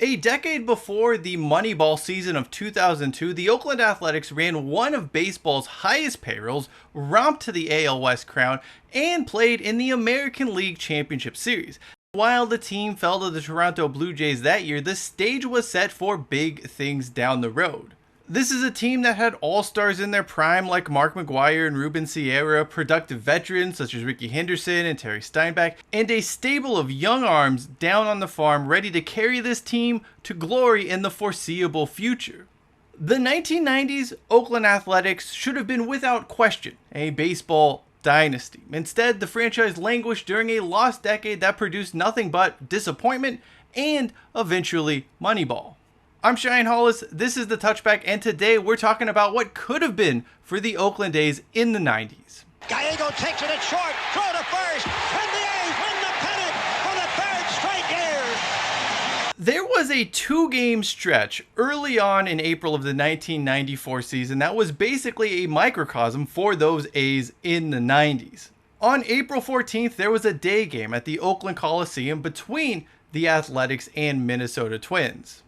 A decade before the Moneyball season of 2002, the Oakland Athletics ran one of baseball's highest payrolls, romped to the AL West crown, and played in the American League Championship Series. While the team fell to the Toronto Blue Jays that year, the stage was set for big things down the road. This is a team that had all-stars in their prime like Mark McGwire and Rubén, productive veterans such as Rickey Henderson and Terry Steinbach, and a stable of young arms down on the farm ready to carry this team to glory in the foreseeable future. The 1990s Oakland Athletics should have been without question a baseball dynasty. Instead, the franchise languished during a lost decade that produced nothing but disappointment and eventually Moneyball. I'm Cheyenne Hollis, this is the Touchback, and today we're talking about what could have been for the Oakland A's in the 90s. Gallego takes it at short, throw to first, and the A's win the pennant for the third straight year. There was a two-game stretch early on in April of the 1994 season that was basically a microcosm for those A's in the 90s. On April 14th, there was a day game at the Oakland Coliseum between the Athletics and Minnesota Twins.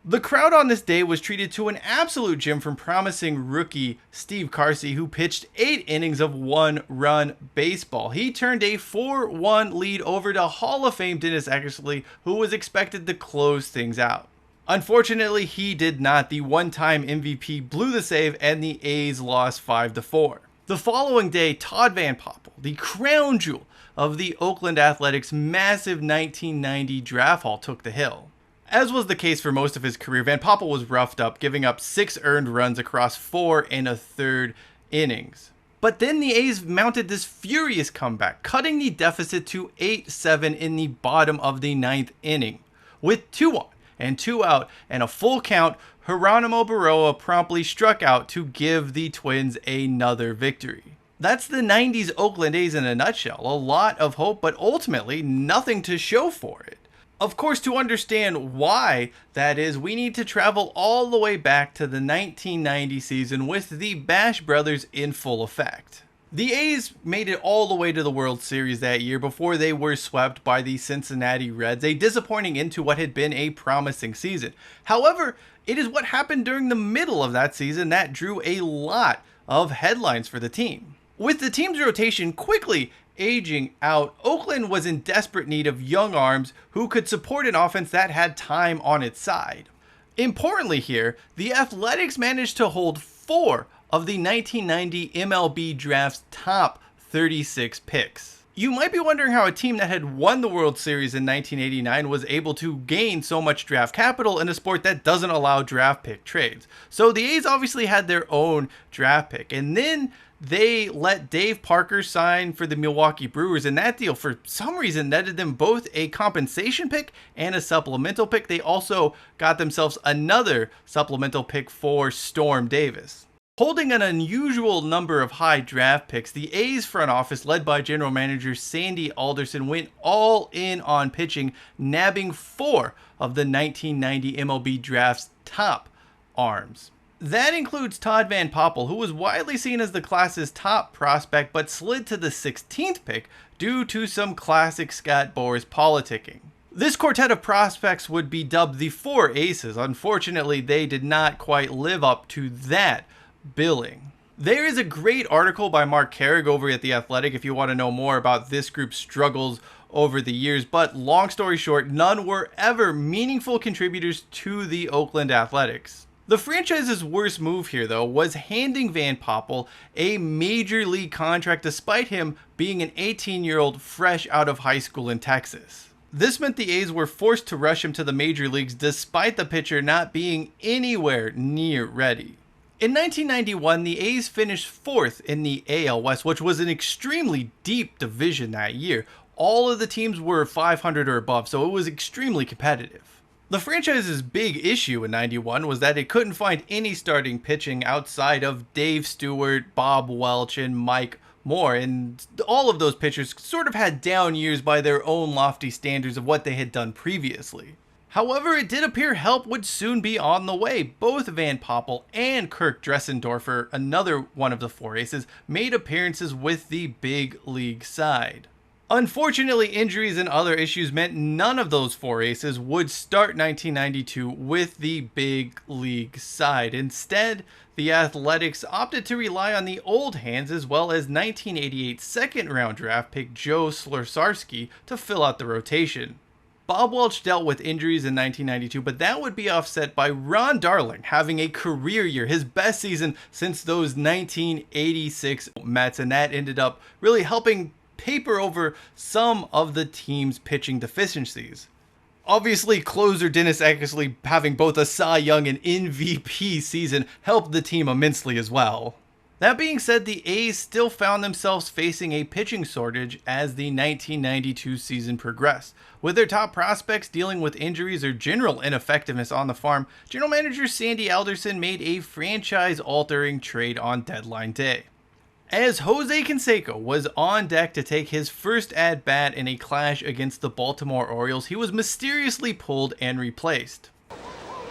The crowd on this day was treated to an absolute gem from promising rookie Steve Carsey, who pitched 8 innings of 1-run baseball. He turned a 4-1 lead over to Hall of Fame Dennis Eckersley, who was expected to close things out. Unfortunately, he did not. The one-time MVP blew the save and the A's lost 5-4. The following day, Todd Van Poppel, the crown jewel of the Oakland Athletics' massive 1990 draft haul, took the hill. As was the case for most of his career, Van Poppel was roughed up, giving up 6 earned runs across 4 1/3 innings. But then the A's mounted this furious comeback, cutting the deficit to 8-7 in the bottom of the 9th inning. With 2 on and 2 out and a full count, Geronimo Berroa promptly struck out to give the Twins another victory. That's the 90s Oakland A's in a nutshell. A lot of hope, but ultimately nothing to show for it. Of course, to understand why that is, we need to travel all the way back to the 1990 season with the Bash Brothers in full effect. The A's made it all the way to the World Series that year before they were swept by the Cincinnati Reds, a disappointing end to what had been a promising season. However, it is what happened during the middle of that season that drew a lot of headlines for the team. With the team's rotation quickly aging out, Oakland was in desperate need of young arms who could support an offense that had time on its side. Importantly here, the Athletics managed to hold 4 of the 1990 MLB draft's top 36 picks. You might be wondering how a team that had won the World Series in 1989 was able to gain so much draft capital in a sport that doesn't allow draft pick trades. So the A's obviously had their own draft pick, and then they let Dave Parker sign for the Milwaukee Brewers, and that deal for some reason netted them both a compensation pick and a supplemental pick. They also got themselves another supplemental pick for Storm Davis. Holding an unusual number of high draft picks, the A's front office, led by general manager Sandy Alderson, went all in on pitching, nabbing 4 of the 1990 MLB draft's top arms. That includes Todd Van Poppel, who was widely seen as the class's top prospect, but slid to the 16th pick due to some classic Scott Boras politicking. This quartet of prospects would be dubbed the 4 Aces. Unfortunately, they did not quite live up to that billing. There is a great article by Mark Carrig over at The Athletic if you want to know more about this group's struggles over the years, but long story short, none were ever meaningful contributors to the Oakland Athletics. The franchise's worst move here, though, was handing Van Poppel a major league contract despite him being an 18-year-old fresh out of high school in Texas. This meant the A's were forced to rush him to the major leagues despite the pitcher not being anywhere near ready. In 1991, the A's finished 4th in the AL West, which was an extremely deep division that year. All of the teams were 500 or above, so it was extremely competitive. The franchise's big issue in 91 was that it couldn't find any starting pitching outside of Dave Stewart, Bob Welch, and Mike Moore, and all of those pitchers sort of had down years by their own lofty standards of what they had done previously. However, it did appear help would soon be on the way. Both Van Poppel and Kirk Dressendorfer, another one of the 4 Aces, made appearances with the big league side. Unfortunately, injuries and other issues meant none of those four aces would start 1992 with the big league side. Instead, the Athletics opted to rely on the old hands as well as 1988 second-round draft pick Joe Slosarski to fill out the rotation. Bob Welch dealt with injuries in 1992, but that would be offset by Ron Darling having a career year, his best season since those 1986 Mets, and that ended up really helping paper over some of the team's pitching deficiencies. Obviously, closer Dennis Eckersley having both a Cy Young and MVP season helped the team immensely as well. That being said, the A's still found themselves facing a pitching shortage as the 1992 season progressed. With their top prospects dealing with injuries or general ineffectiveness on the farm, general manager Sandy Alderson made a franchise-altering trade on deadline day. As Jose Canseco was on deck to take his first at-bat in a clash against the Baltimore Orioles, he was mysteriously pulled and replaced.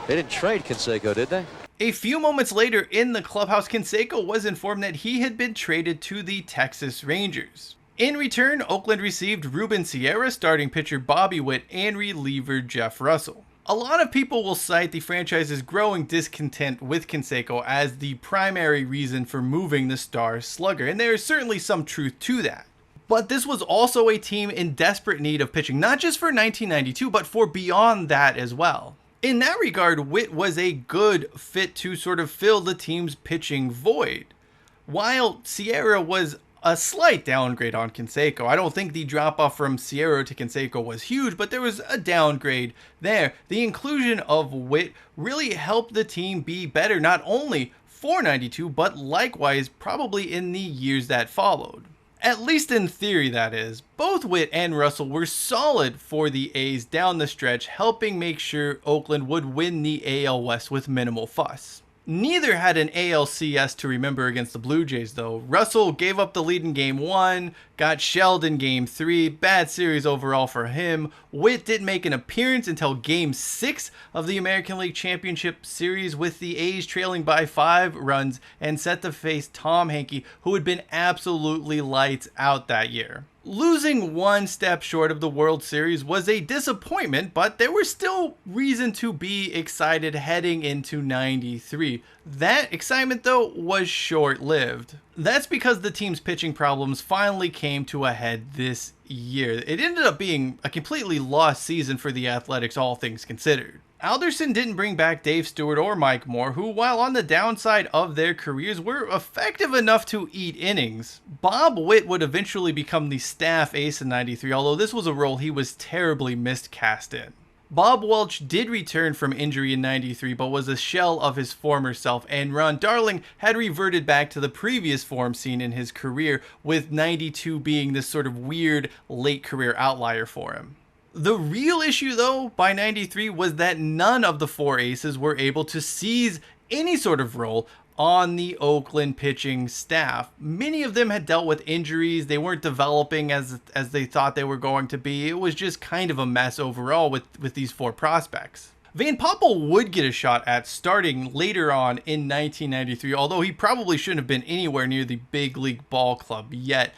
They didn't trade Canseco, did they? A few moments later in the clubhouse, Canseco was informed that he had been traded to the Texas Rangers. In return, Oakland received Rubén Sierra, starting pitcher Bobby Witt, and reliever Jeff Russell. A lot of people will cite the franchise's growing discontent with Canseco as the primary reason for moving the star slugger, and there is certainly some truth to that. But this was also a team in desperate need of pitching, not just for 1992, but for beyond that as well. In that regard, Witt was a good fit to sort of fill the team's pitching void, while Sierra was a slight downgrade on Canseco. I don't think the drop-off from Sierra to Canseco was huge, but there was a downgrade there. The inclusion of Witt really helped the team be better, not only for 92, but likewise probably in the years that followed. At least in theory, that is. Both Witt and Russell were solid for the A's down the stretch, helping make sure Oakland would win the AL West with minimal fuss. Neither had an ALCS to remember against the Blue Jays, though. Russell gave up the lead in Game 1, got shelled in Game 3, bad series overall for him. Witt didn't make an appearance until Game 6 of the American League Championship Series, with the A's trailing by 5 runs and set to face Tom Hankey, who had been absolutely lights out that year. Losing one step short of the World Series was a disappointment, but there was still reason to be excited heading into 93. That excitement, though, was short-lived. That's because the team's pitching problems finally came to a head this year. It ended up being a completely lost season for the Athletics, all things considered. Alderson didn't bring back Dave Stewart or Mike Moore, who, while on the downside of their careers, were effective enough to eat innings. Bob Witt would eventually become the staff ace in 93, although this was a role he was terribly miscast in. Bob Welch did return from injury in 93, but was a shell of his former self, and Ron Darling had reverted back to the previous form seen in his career, with 92 being this sort of weird late career outlier for him. The real issue, though, by 93 was that none of the four aces were able to seize any sort of role on the Oakland pitching staff. Many of them had dealt with injuries. They weren't developing as they thought they were going to be. It was just kind of a mess overall with these four prospects. Van Poppel would get a shot at starting later on in 1993, although he probably shouldn't have been anywhere near the big league ball club yet.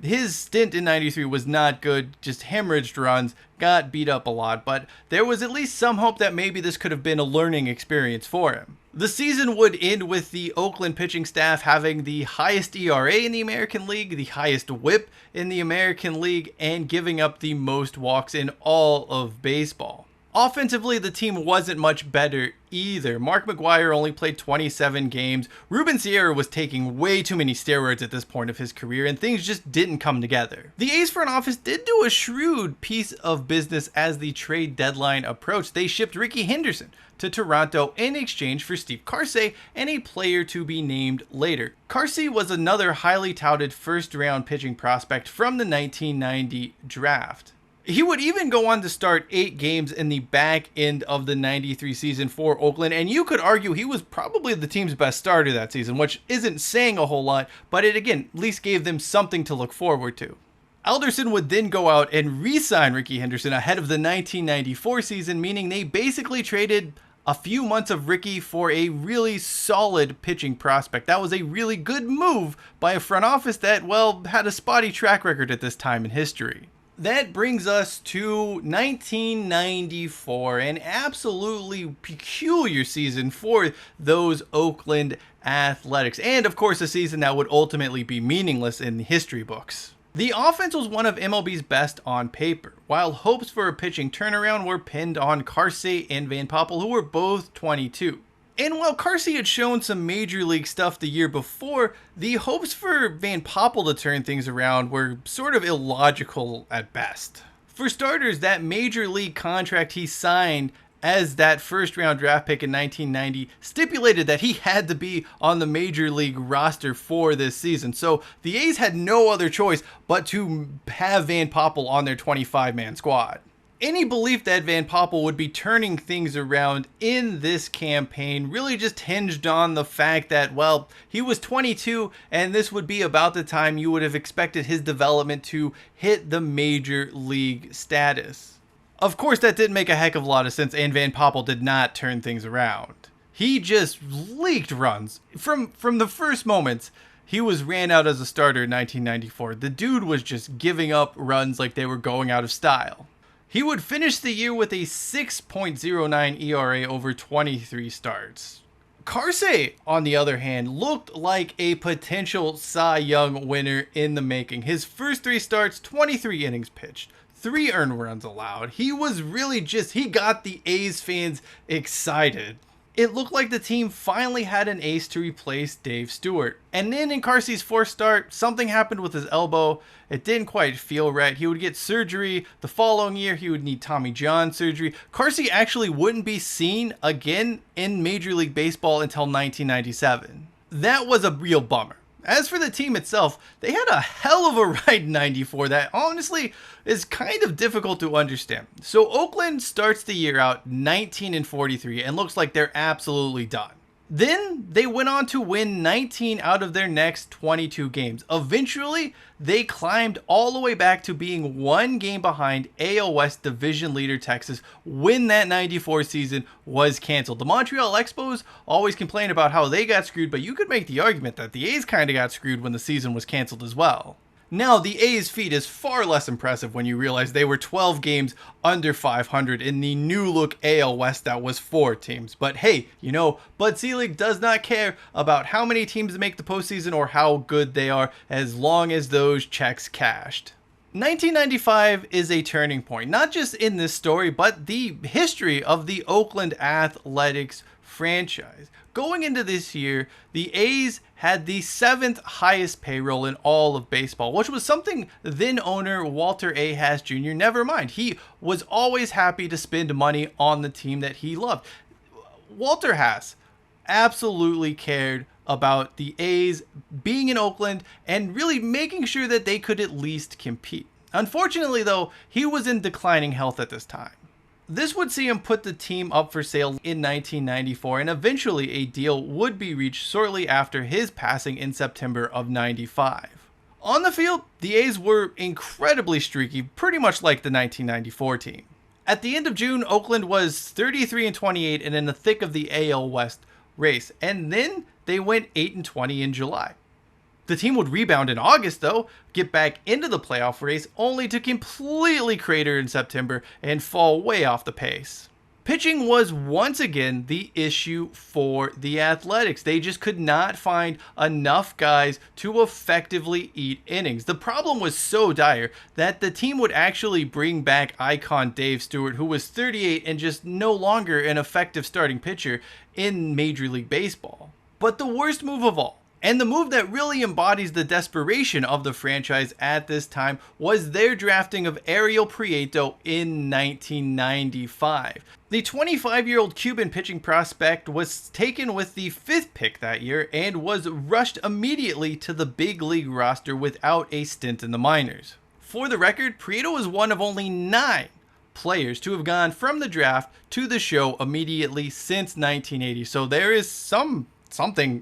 His stint in 93 was not good, just hemorrhaged runs, got beat up a lot, but there was at least some hope that maybe this could have been a learning experience for him. The season would end with the Oakland pitching staff having the highest ERA in the American League, the highest WHIP in the American League, and giving up the most walks in all of baseball. Offensively, the team wasn't much better either. Mark McGwire only played 27 games. Rubén Sierra was taking way too many steroids at this point of his career, and things just didn't come together. The A's front office did do a shrewd piece of business as the trade deadline approached. They shipped Rickey Henderson to Toronto in exchange for Steve Karsay and a player to be named later. Karsay was another highly touted first-round pitching prospect from the 1990 draft. He would even go on to start 8 games in the back end of the 93 season for Oakland, and you could argue he was probably the team's best starter that season, which isn't saying a whole lot, but it again at least gave them something to look forward to. Alderson would then go out and re-sign Rickey Henderson ahead of the 1994 season, meaning they basically traded A few months of Rickey for a really solid pitching prospect. That was a really good move by a front office that, well, had a spotty track record at this time in history. That brings us to 1994, an absolutely peculiar season for those Oakland Athletics, and of course a season that would ultimately be meaningless in the history books. The offense was one of MLB's best on paper, while hopes for a pitching turnaround were pinned on Canseco and Van Poppel, who were both 22. And while Canseco had shown some major league stuff the year before, the hopes for Van Poppel to turn things around were sort of illogical at best. For starters, that major league contract he signed as that first round draft pick in 1990 stipulated that he had to be on the major league roster for this season. So the A's had no other choice but to have Van Poppel on their 25-man squad. Any belief that Van Poppel would be turning things around in this campaign really just hinged on the fact that, well, he was 22 and this would be about the time you would have expected his development to hit the major league status. Of course, that didn't make a heck of a lot of sense, and Van Poppel did not turn things around. He just leaked runs. From the first moments he was ran out as a starter in 1994, the dude was just giving up runs like they were going out of style. He would finish the year with a 6.09 ERA over 23 starts. Canseco, on the other hand, looked like a potential Cy Young winner in the making. His first 3 starts, 23 innings pitched, 3 earned runs allowed. He was really he got the A's fans excited. It looked like the team finally had an ace to replace Dave Stewart. And then in Canseco's 4th start, something happened with his elbow. It didn't quite feel right. He would get surgery. The following year, he would need Tommy John surgery. Canseco actually wouldn't be seen again in Major League Baseball until 1997. That was a real bummer. As for the team itself, they had a hell of a ride in 94 that honestly is kind of difficult to understand. So Oakland starts the year out 19-43 and looks like they're absolutely done. Then they went on to win 19 out of their next 22 games. Eventually, they climbed all the way back to being 1 game behind AL West division leader Texas when that 94 season was canceled. The Montreal Expos always complain about how they got screwed, but you could make the argument that the A's kind of got screwed when the season was canceled as well. Now, the A's feat is far less impressive when you realize they were 12 games under 500 in the new-look AL West that was 4 teams. But hey, you know, Bud Selig does not care about how many teams make the postseason or how good they are, as long as those checks cashed. 1995 is a turning point, not just in this story, but the history of the Oakland Athletics franchise. Going into this year, the A's had the 7th highest payroll in all of baseball, which was something then owner Walter A. Haas Jr. never mind. He was always happy to spend money on the team that he loved. Walter Haas absolutely cared about the A's being in Oakland and really making sure that they could at least compete. Unfortunately, though, he was in declining health at this time. This would see him put the team up for sale in 1994, and eventually a deal would be reached shortly after his passing in September of 95. On the field, the A's were incredibly streaky, pretty much like the 1994 team. At the end of June, Oakland was 33-28 and in the thick of the AL West race, and then they went 8-20 in July. The team would rebound in August, though, get back into the playoff race, only to completely crater in September and fall way off the pace. Pitching was once again the issue for the Athletics. They just could not find enough guys to effectively eat innings. The problem was so dire that the team would actually bring back icon Dave Stewart, who was 38 and just no longer an effective starting pitcher in Major League Baseball. But the worst move of all, and the move that really embodies the desperation of the franchise at this time, was their drafting of Ariel Prieto in 1995. The 25-year-old Cuban pitching prospect was taken with the 5th pick that year and was rushed immediately to the big league roster without a stint in the minors. For the record, Prieto was one of only 9 players to have gone from the draft to the show immediately since 1980, so there is something,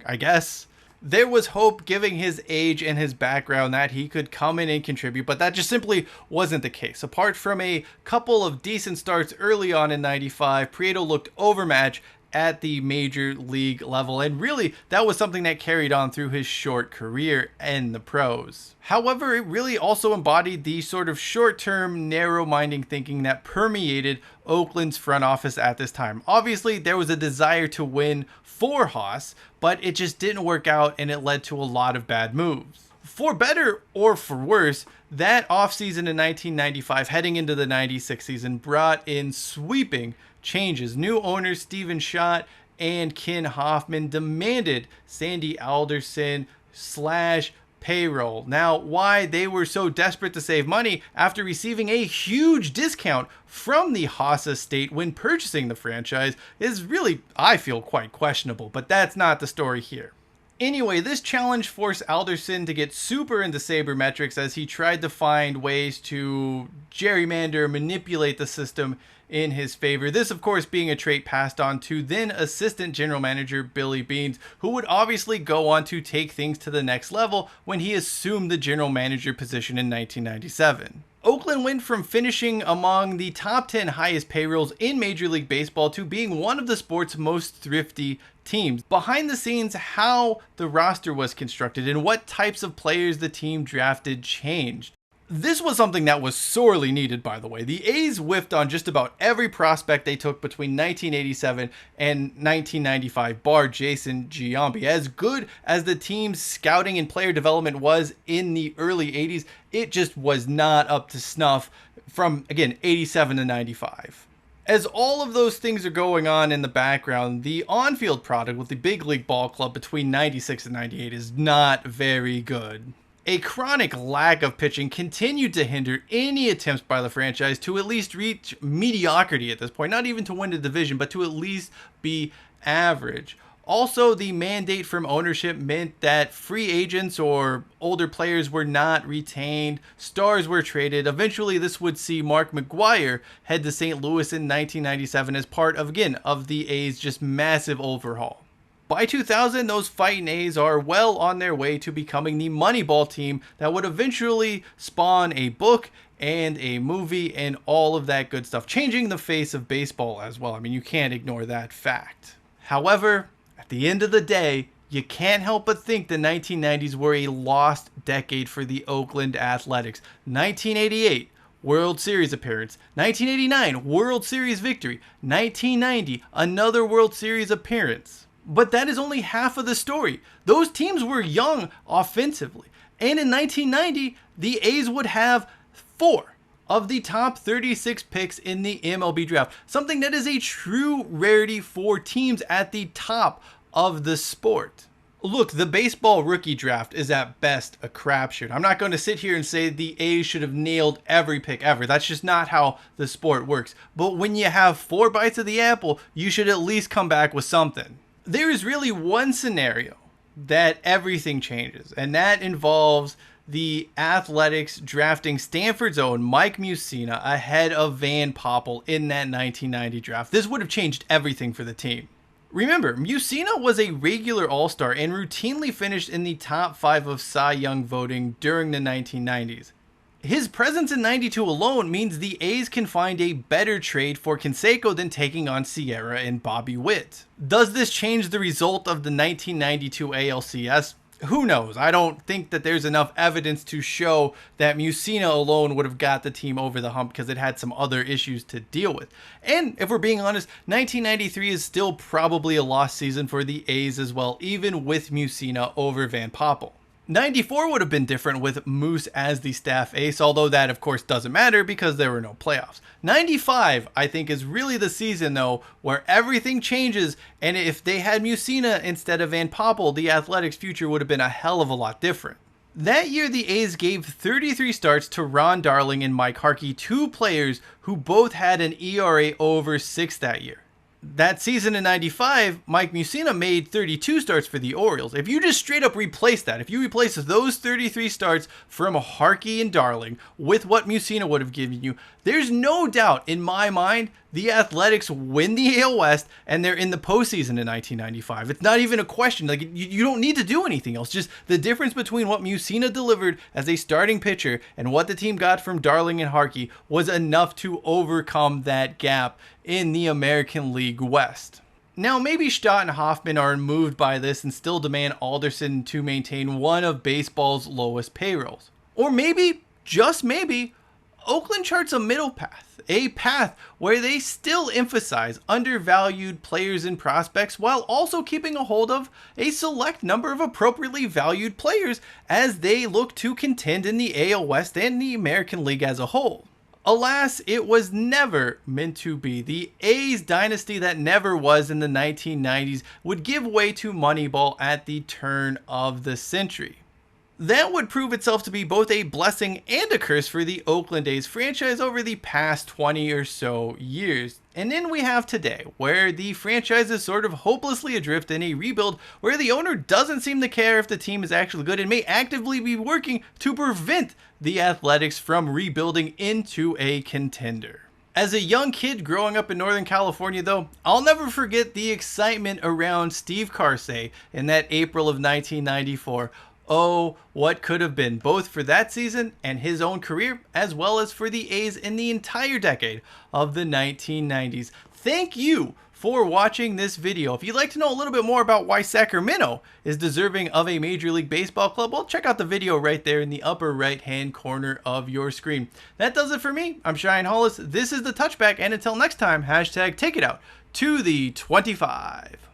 I guess. There was hope, given his age and his background, that he could come in and contribute, but that just simply wasn't the case. Apart from a couple of decent starts early on in 95, Prieto looked overmatched at the major league level, and really that was something that carried on through his short career in the pros. However, it really also embodied the sort of short-term, narrow-minded thinking that permeated Oakland's front office at this time. Obviously, there was a desire to win for Haas, but it just didn't work out, and it led to a lot of bad moves. For better or for worse, that offseason in 1995, heading into the 96 season, brought in sweeping changes. New owners Steven Schott and Ken Hoffman demanded Sandy Alderson / payroll. Now, why they were so desperate to save money after receiving a huge discount from the Haas estate when purchasing the franchise is really, I feel, quite questionable, but that's not the story here. Anyway, this challenge forced Alderson to get super into sabermetrics as he tried to find ways to gerrymander, manipulate the system in his favor. This, of course, being a trait passed on to then assistant general manager Billy Beanes, who would obviously go on to take things to the next level when he assumed the general manager position in 1997. Oakland went from finishing among the top 10 highest payrolls in Major League Baseball to being one of the sport's most thrifty teams. Behind the scenes, how the roster was constructed and what types of players the team drafted changed. This was something that was sorely needed, by the way. The A's whiffed on just about every prospect they took between 1987 and 1995, bar Jason Giambi. As good as the team's scouting and player development was in the early 80s, it just was not up to snuff from, again, 87 to 95. As all of those things are going on in the background, the on-field product with the big league ball club between 96 and 98 is not very good. A chronic lack of pitching continued to hinder any attempts by the franchise to at least reach mediocrity at this point, not even to win the division, but to at least be average. Also, the mandate from ownership meant that free agents or older players were not retained, stars were traded. Eventually, this would see Mark McGwire head to St. Louis in 1997 as part of, again, of the A's just massive overhaul. By 2000, those fighting A's are well on their way to becoming the Moneyball team that would eventually spawn a book and a movie and all of that good stuff, changing the face of baseball as well. I mean, you can't ignore that fact. However, at the end of the day, you can't help but think the 1990s were a lost decade for the Oakland Athletics. 1988, World Series appearance. 1989, World Series victory. 1990, another World Series appearance. But that is only half of the story. Those teams were young offensively. And in 1990, the A's would have 4 of the top 36 picks in the MLB draft. Something that is a true rarity for teams at the top of the sport. Look, the baseball rookie draft is at best a crapshoot. I'm not going to sit here and say the A's should have nailed every pick ever. That's just not how the sport works. But when you have 4 bites of the apple, you should at least come back with something. There is really one scenario that everything changes, and that involves the Athletics drafting Stanford's own Mike Mussina ahead of Van Poppel in that 1990 draft. This would have changed everything for the team. Remember, Mussina was a regular All-Star and routinely finished in the top 5 of Cy Young voting during the 1990s. His presence in 92 alone means the A's can find a better trade for Canseco than taking on Sierra and Bobby Witt. Does this change the result of the 1992 ALCS? Who knows? I don't think that there's enough evidence to show that Mussina alone would have got the team over the hump because it had some other issues to deal with. And if we're being honest, 1993 is still probably a lost season for the A's as well, even with Mussina over Van Poppel. 94 would have been different with Moose as the staff ace, although that of course doesn't matter because there were no playoffs. 95, I think, is really the season though where everything changes, and if they had Mussina instead of Van Poppel, the Athletics' future would have been a hell of a lot different. That year, the A's gave 33 starts to Ron Darling and Mike Harkey, 2 players who both had an ERA over 6 that year. That season in 95, Mike Mussina made 32 starts for the Orioles. If you just straight up replace that, if you replace those 33 starts from Harkey and Darling with what Mussina would have given you, there's no doubt in my mind the Athletics win the AL West and they're in the postseason in 1995. It's not even a question. Like, you don't need to do anything else. Just the difference between what Mussina delivered as a starting pitcher and what the team got from Darling and Harkey was enough to overcome that gap in the American League West. Now, maybe Stott and Hoffman are moved by this and still demand Alderson to maintain one of baseball's lowest payrolls. Or maybe, just maybe, Oakland charts a middle path, a path where they still emphasize undervalued players and prospects while also keeping a hold of a select number of appropriately valued players as they look to contend in the AL West and the American League as a whole. Alas, it was never meant to be. The A's dynasty that never was in the 1990s would give way to Moneyball at the turn of the century. That would prove itself to be both a blessing and a curse for the Oakland A's franchise over the past 20 or so years. And then we have today, where the franchise is sort of hopelessly adrift in a rebuild where the owner doesn't seem to care if the team is actually good and may actively be working to prevent the Athletics from rebuilding into a contender. As a young kid growing up in Northern California, though, I'll never forget the excitement around Steve Carsey in that April of 1994. Oh, what could have been, both for that season and his own career, as well as for the A's in the entire decade of the 1990s. Thank you for watching this video. If you'd like to know a little bit more about why Sacramento is deserving of a Major League Baseball club, well, check out the video right there in the upper right-hand corner of your screen. That does it for me. I'm Cheyenne Hollis. This is the Touchback, and until next time, hashtag take it out to the 25.